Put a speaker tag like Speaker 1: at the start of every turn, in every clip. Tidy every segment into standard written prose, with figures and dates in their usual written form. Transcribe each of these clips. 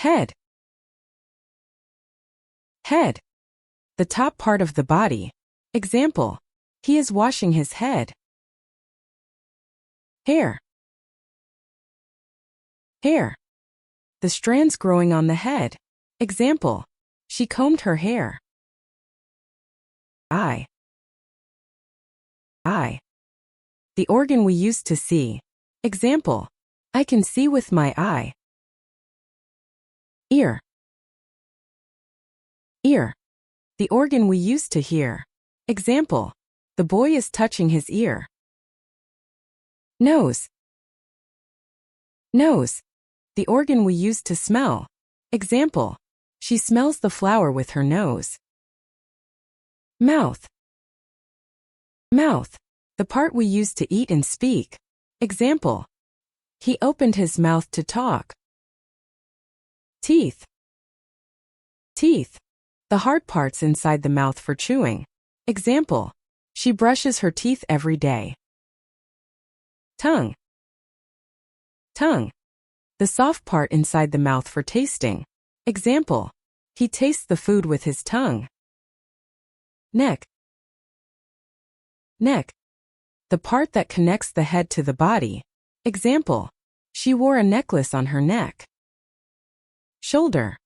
Speaker 1: Head. Head. The top part of the body. Example. He is washing his head. Hair. Hair. The strands growing on the head. Example. She combed her hair. Eye. Eye. The organ we use to see. Example. I can see with my eye. Ear. Ear. The organ we use to hear. Example. The boy is touching his ear. Nose. Nose. The organ we use to smell. Example. She smells the flower with her nose. Mouth. Mouth. The part we use to eat and speak. Example. He opened his mouth to talk. Teeth. Teeth. The hard parts inside the mouth for chewing. Example. She brushes her teeth every day. Tongue. Tongue. The soft part inside the mouth for tasting. Example. He tastes the food with his tongue. Neck. Neck. The part that connects the head to the body. Example. She wore a necklace on her neck. Shoulder.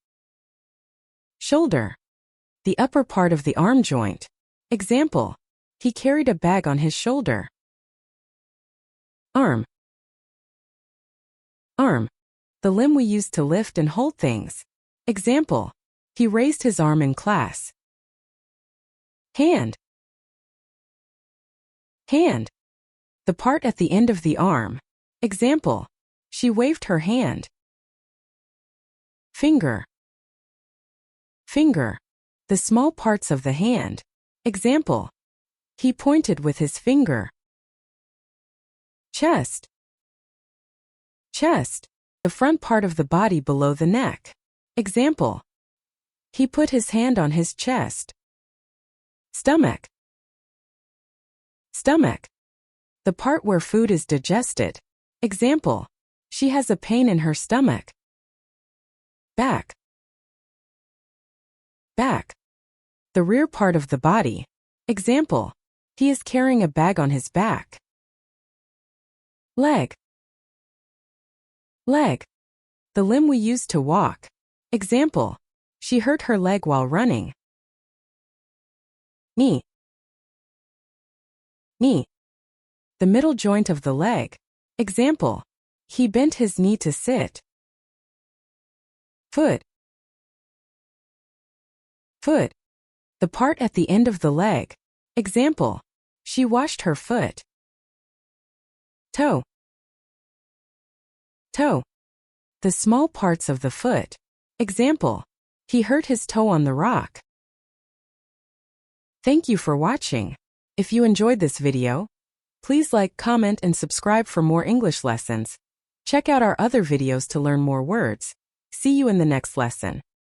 Speaker 1: Shoulder. The upper part of the arm joint. Example. He carried a bag on his shoulder. Arm. Arm. The limb we use to lift and hold things. Example. He raised his arm in class. Hand. Hand. The part at the end of the arm. Example. She waved her hand. Finger. Finger. The small parts of the hand. Example. He pointed with his finger. Chest. Chest. The front part of the body below the neck. Example. He put his hand on his chest. Stomach. Stomach. The part where food is digested. Example. She has a pain in her stomach. Back. Back. The rear part of the body. Example. He is carrying a bag on his back. Leg. Leg. The limb we use to walk. Example. She hurt her leg while running. Knee. Knee. The middle joint of the leg. Example. He bent his knee to sit. Foot. Foot. The part at the end of the leg. Example. She washed her foot. Toe. Toe. The small parts of the foot. Example. He hurt his toe on the rock. Thank you for watching. If you enjoyed this video, please like, comment, and subscribe for more English lessons. Check out our other videos to learn more words. See you in the next lesson.